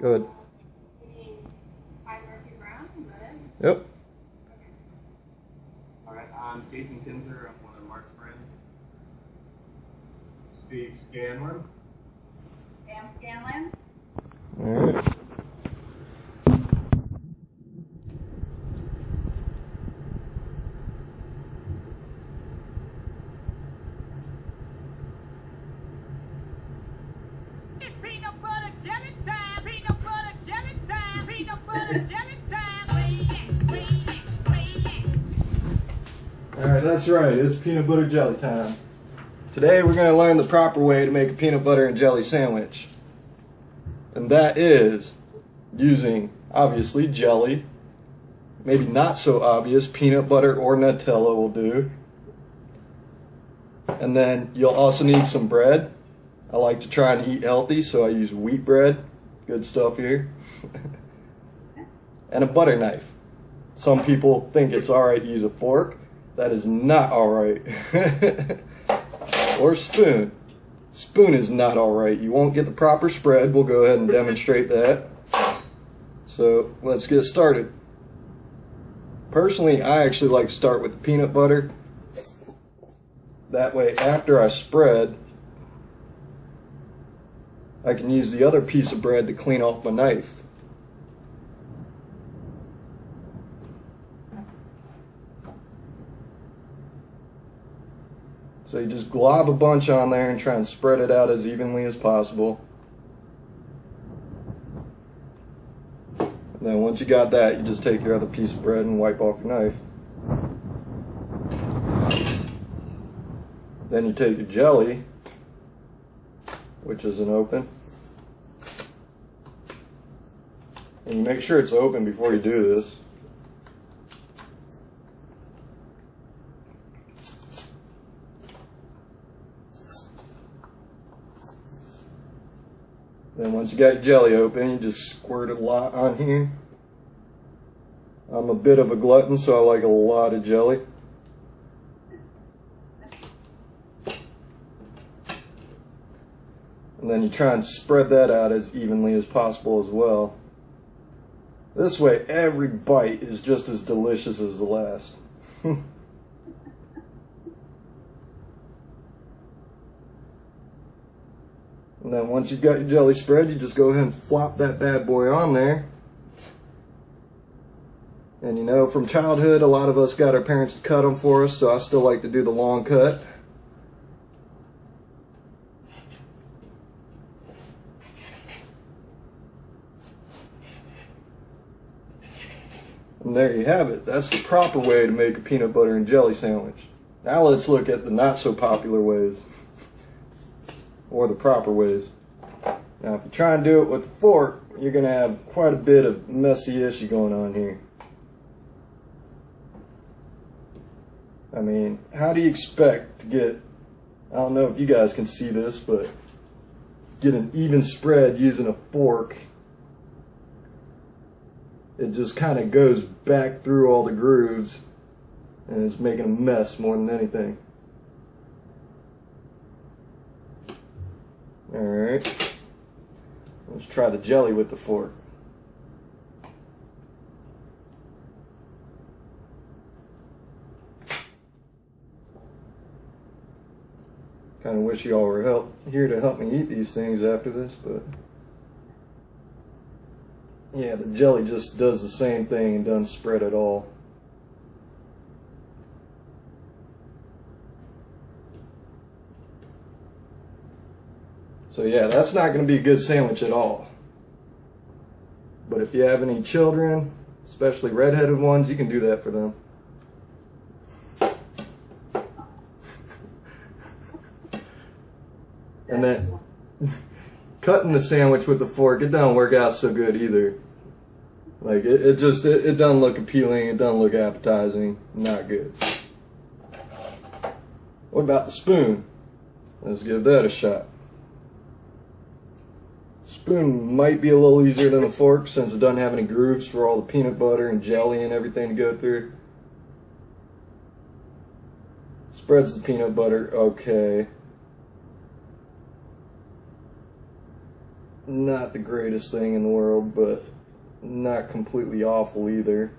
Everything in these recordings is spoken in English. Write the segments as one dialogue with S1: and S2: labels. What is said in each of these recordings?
S1: Go ahead.
S2: Hi, Murphy Brown. Is that it?
S1: Yep.
S2: Okay.
S3: Alright, I'm Jason Kinzer. I'm one of Mark's friends. Steve Scanlon.
S2: Sam Scanlon.
S1: Alright.
S4: Peanut butter jelly time, peanut butter jelly time, peanut butter jelly time.
S1: Alright, that's right. It's peanut butter jelly time. Today we're going to learn the proper way to make a peanut butter and jelly sandwich. And that is using, obviously, jelly. Maybe not so obvious, peanut butter or Nutella will do. And then you'll also need some bread. I like to try and eat healthy, so I use wheat bread. Good stuff here. And a butter knife. Some people think it's alright to use a fork. That is not alright. Or a spoon. Spoon is not alright. You won't get the proper spread. We'll go ahead and demonstrate that. So let's get started. Personally, I actually like to start with the peanut butter. That way, after I spread, I can use the other piece of bread to clean off my knife. So you just glob a bunch on there and try and spread it out as evenly as possible. And then once you got that, you just take your other piece of bread and wipe off your knife. Then you take your jelly, which isn't open, and you make sure it's open before you do this. Then once you got your jelly open, you just squirt a lot on here. I'm a bit of a glutton, so I like a lot of jelly. And then you try and spread that out as evenly as possible as well. This way, every bite is just as delicious as the last. And then once you've got your jelly spread, you just go ahead and flop that bad boy on there. And you know, from childhood, a lot of us got our parents to cut them for us, so I still like to do the long cut. And there you have it. That's the proper way to make a peanut butter and jelly sandwich. Now let's look at the not so popular ways. Or the proper ways. Now if you try and do it with a fork, you're going to have quite a bit of messy issue going on here. I mean, how do you expect to get, I don't know if you guys can see this, but get an even spread using a fork? It just kind of goes back through all the grooves and it's making a mess more than anything. Alright, let's try the jelly with the fork. Kind of wish y'all were here to help me eat these things after this, but yeah, the jelly just does the same thing and doesn't spread at all. So yeah, that's not going to be a good sandwich at all. But if you have any children, especially redheaded ones, you can do that for them. And then cutting the sandwich with the fork, it doesn't work out so good either. Like it doesn't look appealing, it doesn't look appetizing, not good. What about the spoon? Let's give that a shot. Spoon might be a little easier than a fork since it doesn't have any grooves for all the peanut butter and jelly and everything to go through. Spreads the peanut butter okay. not the greatest thing in the world, but not completely awful either.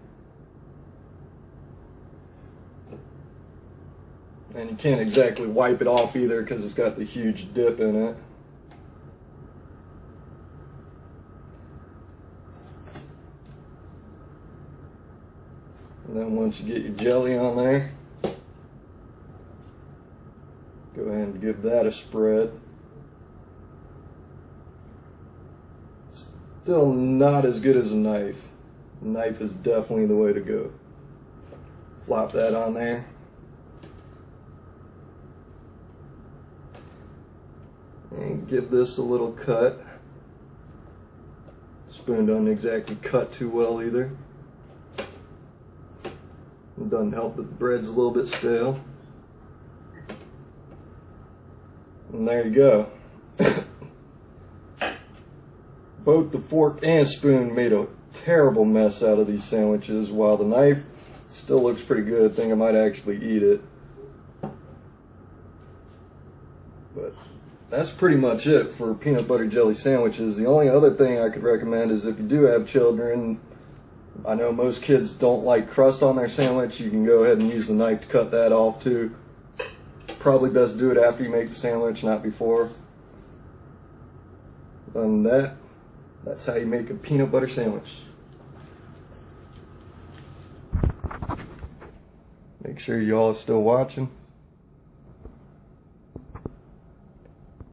S1: And you can't exactly wipe it off either because it's got the huge dip in it. And then once you get your jelly on there, go ahead and give that a spread. Still not as good as a knife. A knife is definitely the way to go. Flop that on there. And give this a little cut. Spoon doesn't exactly cut too well either. It doesn't help that the bread's a little bit stale. And there you go. Both the fork and spoon made a terrible mess out of these sandwiches, while the knife still looks pretty good. I think I might actually eat it. But that's pretty much it for peanut butter jelly sandwiches. The only other thing I could recommend is if you do have children, I know most kids don't like crust on their sandwich, you can go ahead and use the knife to cut that off too. Probably best to do it after you make the sandwich, not before. Other than that, that's how you make a peanut butter sandwich. Make sure y'all are still watching.